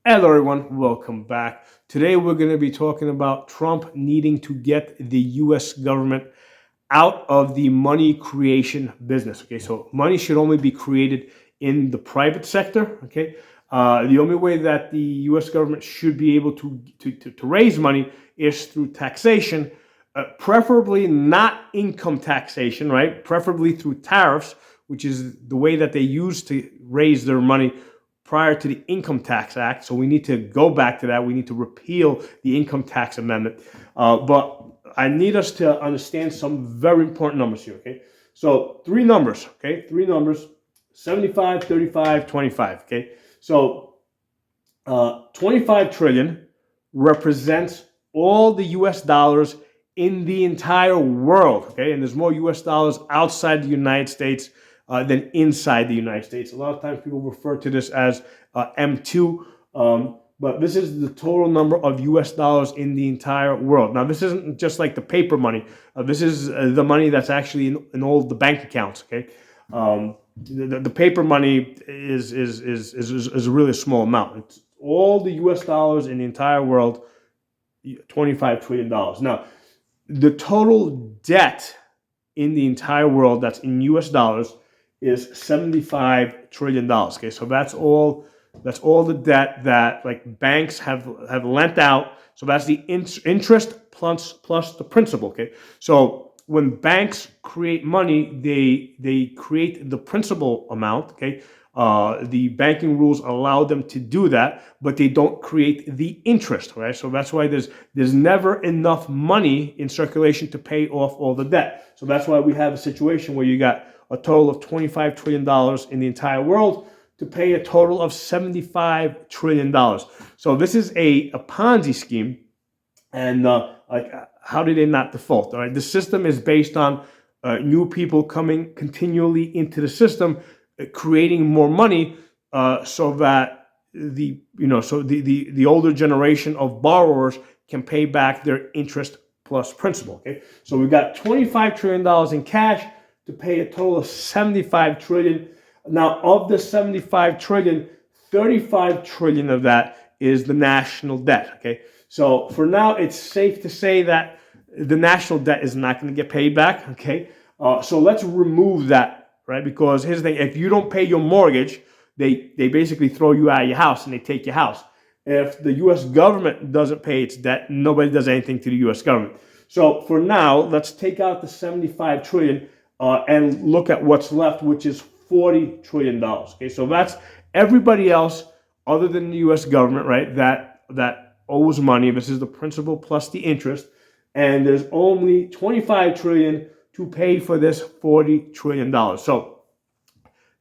Hello, everyone. Welcome back. Today, we're going to be talking about Trump needing to get the U.S. government out of the money creation business. Okay, so money should only be created in the private sector. Okay, the only way that the U.S. government should be able to raise money is through taxation, preferably not income taxation, right? Preferably through tariffs, which is the way that they used to raise their money prior to the Income Tax Act. So we need to go back to that. We need to repeal the Income Tax Amendment. But I need us to understand some very important numbers here, okay? So three numbers, okay? Three numbers, 75, 35, 25, okay? So 25 trillion represents all the US dollars in the entire world, okay? And there's more US dollars outside the United States than inside the United States. A lot of times people refer to this as M2, but this is the total number of US dollars in the entire world. Now, this isn't just like the paper money. This is the money that's actually in all the bank accounts, okay? The paper money is really a small amount. It's all the US dollars in the entire world, $25 trillion. Now, the total debt in the entire world that's in US dollars is $75 trillion. Okay, so that's all the debt that like banks have lent out. So that's the interest plus the principal. Okay, so when banks create money, they create the principal amount. Okay, the banking rules allow them to do that, but they don't create the interest. Right, so that's why there's never enough money in circulation to pay off all the debt. So that's why we have a situation where you got a total of $25 trillion in the entire world to pay a total of $75 trillion. So this is a Ponzi scheme. And how did they not default? All right, the system is based on new people coming continually into the system, creating more money, so that the older generation of borrowers can pay back their interest plus principal. Okay, so we've got $25 trillion in cash to pay a total of $75 trillion. Now, of the $75 trillion, $35 trillion of that is the national debt. Okay, so for now, it's safe to say that the national debt is not going to get paid back. Okay, so let's remove that, right? Because here's the thing: if you don't pay your mortgage, they basically throw you out of your house and they take your house. If the U.S. government doesn't pay its debt, nobody does anything to the U.S. government. So for now, let's take out the $75 trillion. And look at what's left, which is $40 trillion. Okay, so that's everybody else other than the U.S. government, right? That owes money. This is the principal plus the interest, and there's only $25 trillion to pay for this $40 trillion. So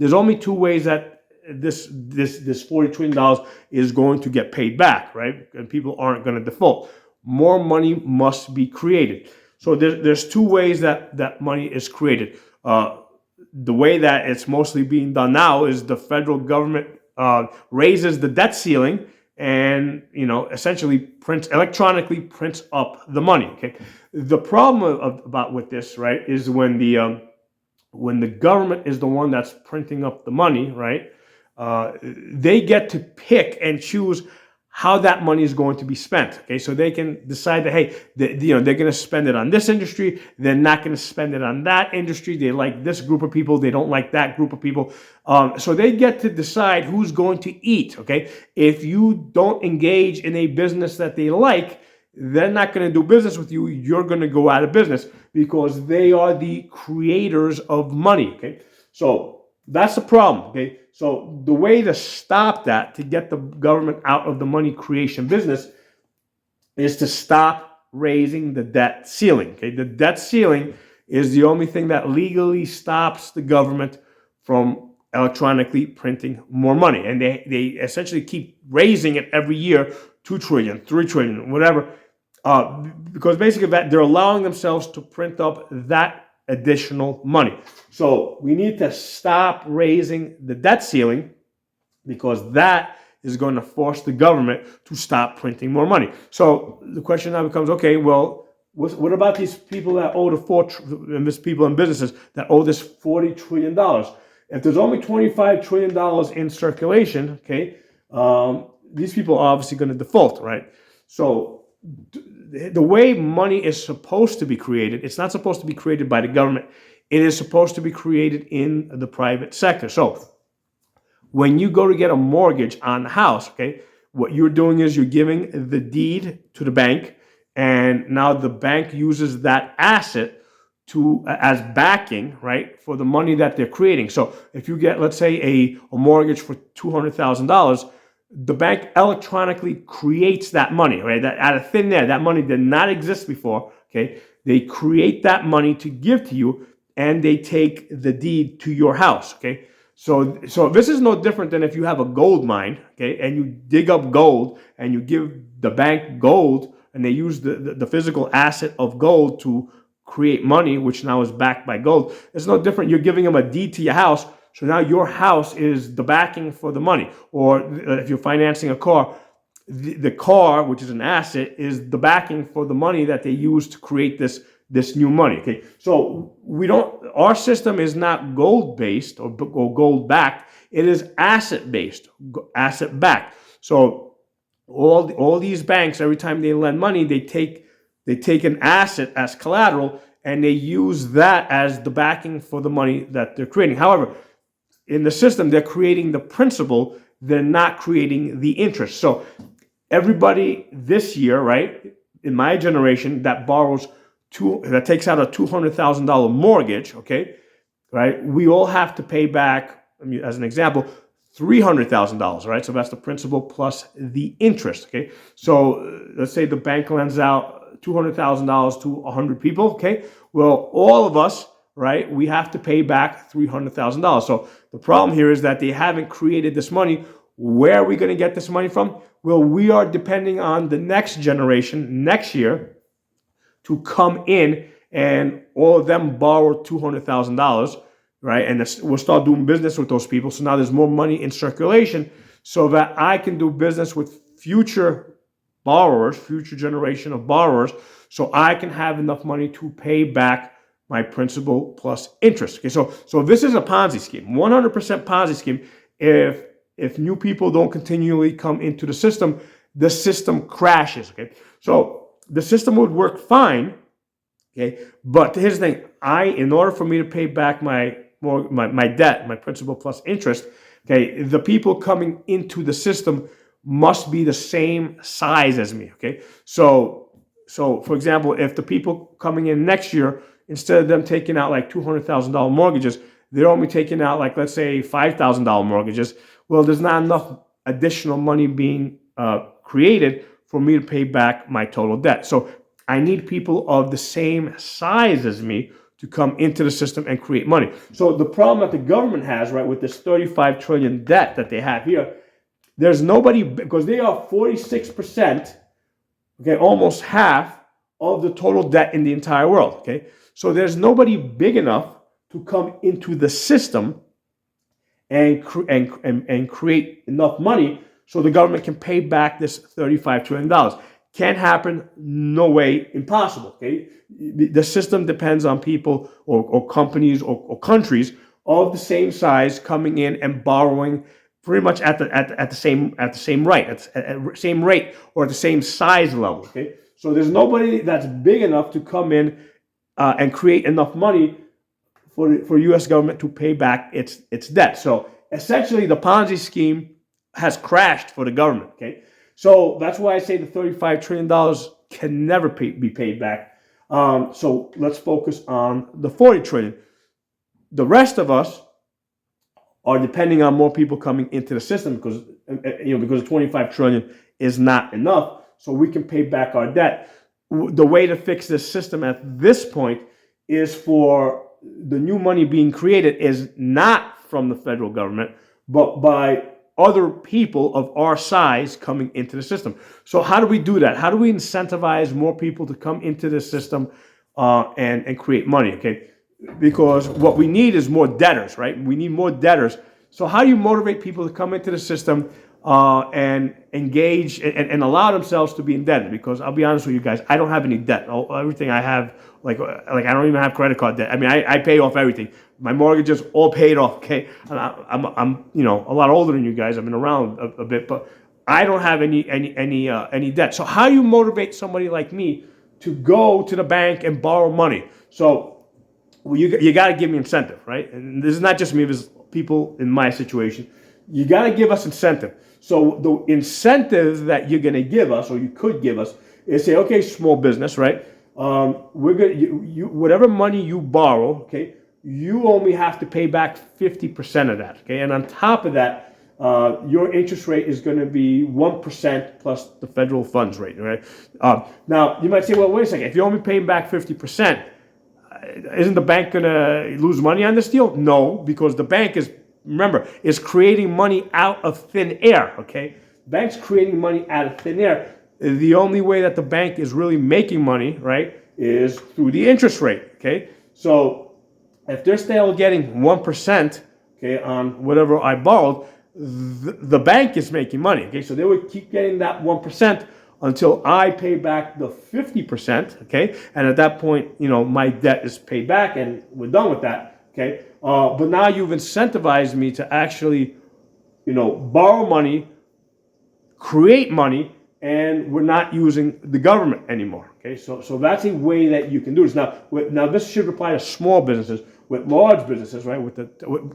there's only two ways that this $40 trillion is going to get paid back, right? And people aren't going to default. More money must be created. So there's two ways that money is created. The way that it's mostly being done now is the federal government raises the debt ceiling and essentially electronically prints up the money. Okay, the problem with this, right, is when the government is the one that's printing up the money, right? They get to pick and choose how that money is going to be spent. Okay, so they can decide that, hey, they're going to spend it on this industry. They're not going to spend it on that industry. They like this group of people. They don't like that group of people. So they get to decide who's going to eat. Okay, if you don't engage in a business that they like, they're not going to do business with you. You're going to go out of business because they are the creators of money. Okay, so that's the problem. Okay, so the way to stop that, to get the government out of the money creation business, is to stop raising the debt ceiling. Okay, the debt ceiling is the only thing that legally stops the government from electronically printing more money, and they essentially keep raising it every year, 2 trillion, 3 trillion, whatever, because basically they're allowing themselves to print up that additional money. So we need to stop raising the debt ceiling, because that is going to force the government to stop printing more money. So the question now becomes, okay, well, what about these people that owe these people and businesses that owe this $40 trillion? If there's only $25 trillion in circulation, okay, these people are obviously going to default, right? So the way money is supposed to be created, it's not supposed to be created by the government. It is supposed to be created in the private sector. So when you go to get a mortgage on the house, okay, what you're doing is you're giving the deed to the bank, and now the bank uses that asset to as backing, right, for the money that they're creating. So if you get, let's say, a mortgage for $200,000, the bank electronically creates that money, right? That out of thin air, that money did not exist before. Okay, they create that money to give to you, and they take the deed to your house. Okay, so this is no different than if you have a gold mine, okay, and you dig up gold and you give the bank gold, and they use the physical asset of gold to create money, which now is backed by gold. It's no different. You're giving them a deed to your house. So now your house is the backing for the money. Or if you're financing a car, the car, which is an asset, is the backing for the money that they use to create this new money. Okay, so our system is not gold based or gold backed. It is asset based, asset backed. So all these banks, every time they lend money, they take an asset as collateral, and they use that as the backing for the money that they're creating. However, in the system, they're creating the principal, they're not creating the interest. So everybody this year, right, in my generation, that takes out a $200,000 mortgage, okay, right, we all have to pay back, as an example, $300,000, right? So that's the principal plus the interest, okay? So let's say the bank lends out $200,000 to 100 people, okay? Well, all of us, right, we have to pay back $300,000. So the problem here is that they haven't created this money. Where are we going to get this money from? Well, we are depending on the next generation, next year, to come in, and all of them borrow $200,000, right? And we'll start doing business with those people. So now there's more money in circulation so that I can do business with future borrowers, future generation of borrowers, so I can have enough money to pay back my principal plus interest. Okay, so this is a Ponzi scheme, 100% Ponzi scheme. If new people don't continually come into the system crashes. Okay, so the system would work fine. Okay, but here's the thing: in order for me to pay back my debt, my principal plus interest, okay, the people coming into the system must be the same size as me. Okay, so for example, if the people coming in next year, instead of them taking out like $200,000 mortgages, they're only taking out, like, let's say, $5,000 mortgages. Well, there's not enough additional money being created for me to pay back my total debt. So I need people of the same size as me to come into the system and create money. So the problem that the government has, right, with this 35 trillion debt that they have here, there's nobody, because they are 46%, okay, almost half of the total debt in the entire world, okay? So there's nobody big enough to come into the system and create enough money so the government can pay back this $35 trillion. Can't happen, no way, impossible, okay? The system depends on people or companies or countries of the same size coming in and borrowing pretty much at the same rate or at the same size level, okay? So there's nobody that's big enough to come in and create enough money for U.S. government to pay back its debt. So essentially, the Ponzi scheme has crashed for the government. Okay, so that's why I say the $35 trillion can never be paid back. So let's focus on the $40 trillion. The rest of us are depending on more people coming into the system because the $25 trillion is not enough, so we can pay back our debt. The way to fix this system at this point is for the new money being created is not from the federal government, but by other people of our size coming into the system. So how do we do that? How do we incentivize more people to come into the system and create money? Okay, because what we need is more debtors, right? We need more debtors. So how do you motivate people to come into the system and engage and allow themselves to be indebted? Because I'll be honest with you guys, I don't have any debt. Everything I have, like I don't even have credit card debt. I mean, I pay off everything. My mortgage is all paid off. Okay, I'm a lot older than you guys. I've been around a bit, but I don't have any debt. So how do you motivate somebody like me to go to the bank and borrow money? So you got to give me incentive, right? And this is not just me. There's people in my situation. You got to give us incentive. So the incentive that you're going to give us, or you could give us, is say, okay, small business, right? We're gonna whatever money you borrow, okay, you only have to pay back 50% of that, okay, and on top of that, your interest rate is going to be 1% plus the federal funds rate, right? Now you might say, well, wait a second, if you're only paying back 50%, isn't the bank going to lose money on this deal? No, because the bank is creating money out of thin air, okay? Bank's creating money out of thin air. The only way that the bank is really making money, right, is through the interest rate, okay? So if they're still getting 1%, okay, on whatever I borrowed, the bank is making money, okay? So they would keep getting that 1% until I pay back the 50%, okay? And at that point, my debt is paid back and we're done with that, okay? But now you've incentivized me to actually, borrow money, create money, and we're not using the government anymore, okay? So that's a way that you can do this. Now this should apply to small businesses. With large businesses, right,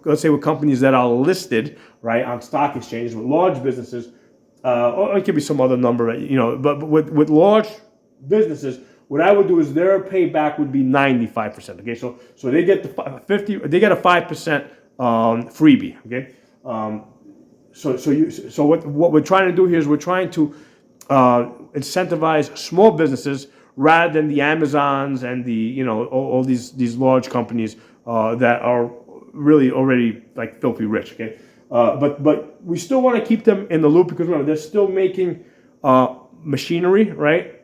let's say with companies that are listed, right, on stock exchanges, with large businesses, or it could be some other number, but with large businesses, what I would do is their payback would be 95%. Okay, so they get they get a 5% freebie. Okay, so what we're trying to do here is we're trying to incentivize small businesses rather than the Amazons and the all these large companies that are really already like filthy rich. Okay. But we still want to keep them in the loop because remember they're still making machinery, right?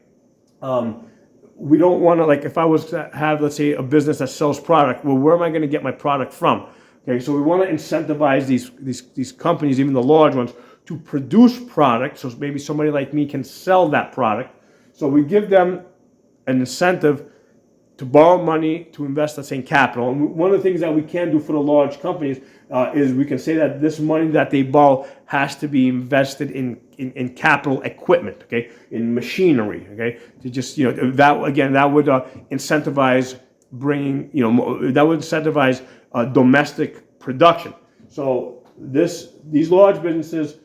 We don't want to, like, if I was to have, let's say, a business that sells product, well, where am I going to get my product from? Okay, so we want to incentivize these companies, even the large ones, to produce product. So maybe somebody like me can sell that product. So we give them an incentive to borrow money to invest, let's say, in capital. And one of the things that we can do for the large companies is we can say that this money that they borrow has to be invested in capital equipment, okay, in machinery, okay, to just that would incentivize bringing domestic production. So these large businesses,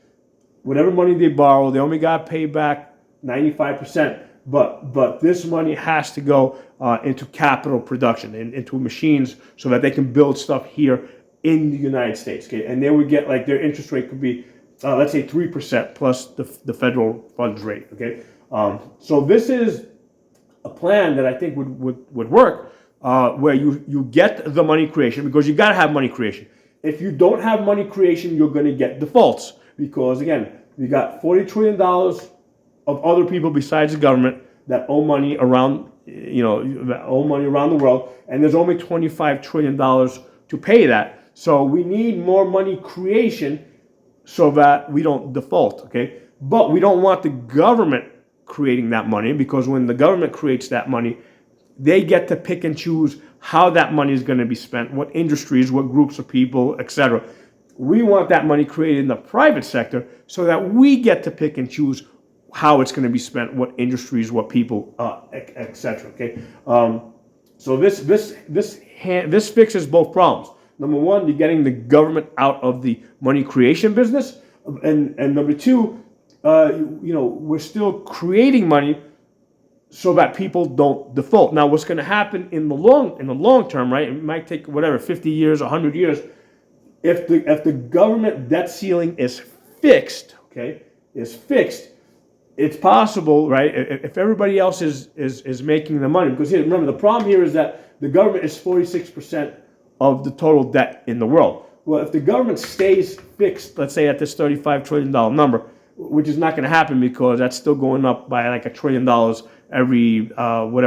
whatever money they borrow, they only got paid back 95%. But this money has to go into capital production, into machines, so that they can build stuff here in the United States. Okay, and they would get, like, their interest rate could be, let's say, 3% plus the federal funds rate. Okay, so this is a plan that I think would work, where you get the money creation, because you got to have money creation. If you don't have money creation, you're going to get defaults, because again, you got $40 trillion of other people besides the government that owe money around, that owe money around the world, and there's only $25 trillion to pay that. So we need more money creation so that we don't default, okay? But we don't want the government creating that money, because when the government creates that money, they get to pick and choose how that money is going to be spent, what industries, what groups of people, etc. We want that money created in the private sector so that we get to pick and choose how it's going to be spent, what industries, what people, etc. Okay, so this fixes both problems. Number one, you're getting the government out of the money creation business, and number two, we're still creating money so that people don't default. Now, what's going to happen in the long term, right? It might take 50 years, 100 years. If the government debt ceiling is fixed, okay, it's possible, right? If everybody else is making the money, because here, remember, the problem here is that the government is 46% of the total debt in the world. Well, if the government stays fixed, let's say at this $35 trillion number, which is not going to happen because that's still going up by like $1 trillion every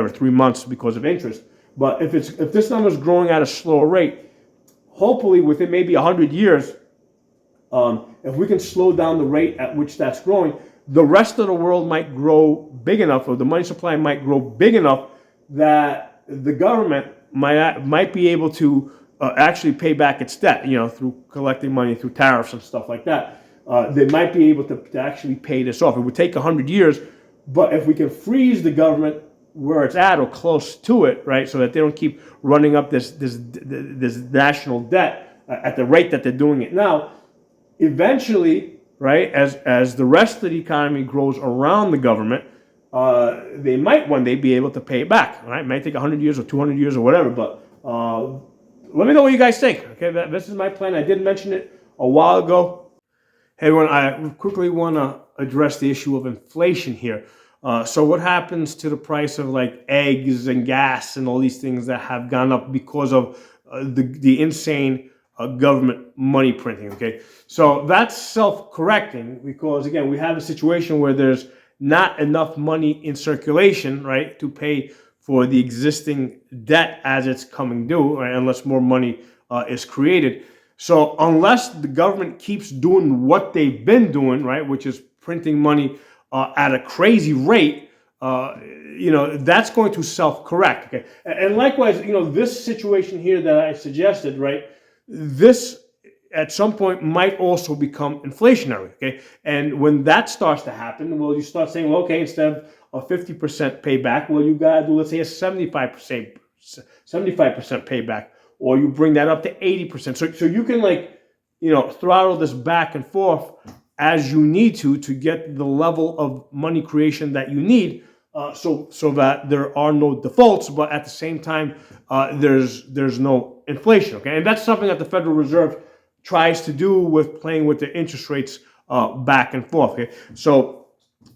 3 months because of interest. But if this number is growing at a slower rate, hopefully within maybe 100 years, if we can slow down the rate at which that's growing, the rest of the world might grow big enough, or the money supply might grow big enough that the government might be able to actually pay back its debt, through collecting money through tariffs and stuff like that. they might be able to actually pay this off. It would take 100 years, but if we can freeze the government where it's at or close to it, right, so that they don't keep running up this national debt at the rate that they're doing it now, eventually, right, as the rest of the economy grows around the government, they might one day be able to pay it back. Right, it might take 100 years or 200 years or whatever, but let me know what you guys think. Okay, this is my plan. I did mention it a while ago. Hey everyone, I quickly want to address the issue of inflation here. So what happens to the price of like eggs and gas and all these things that have gone up because of the insane government money printing? Okay, so that's self-correcting because again, we have a situation where there's not enough money in circulation, right, to pay for the existing debt as it's coming due, right, unless more money is created. So unless the government keeps doing what they've been doing, right, which is printing money at a crazy rate, that's going to self-correct. Okay, and likewise, this situation here that I suggested, right, this at some point might also become inflationary. Okay, and when that starts to happen, well, you start saying, well, okay, instead of a 50% payback, well, you got to do, let's say, a 75% payback. Or you bring that up to 80%. So you can throttle this back and forth as you need to get the level of money creation that you need, so that there are no defaults, but at the same time there's no inflation. Okay, and that's something that the Federal Reserve tries to do with playing with the interest rates back and forth. Okay, so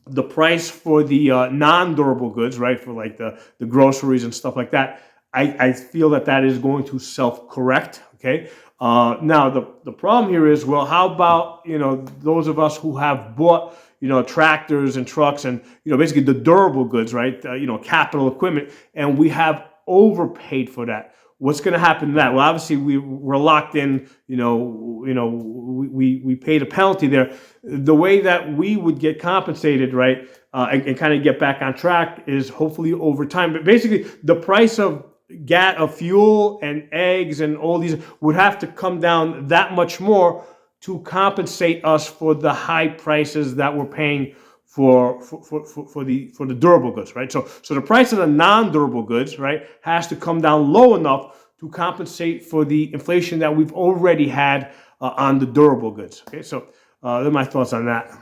the price for the non-durable goods, right, for like the groceries and stuff like that, I feel that is going to self-correct, okay? Now, the problem here is, well, how about, those of us who have bought, tractors and trucks and, basically the durable goods, right? Capital equipment, and we have overpaid for that. What's going to happen to that? Well, obviously we're locked in, we paid a penalty there. The way that we would get compensated, right, and kind of get back on track is hopefully over time. But basically the price of fuel and eggs and all these would have to come down that much more to compensate us for the high prices that we're paying for the durable goods, right? So the price of the non-durable goods, right, has to come down low enough to compensate for the inflation that we've already had on the durable goods. Okay, so those are my thoughts on that.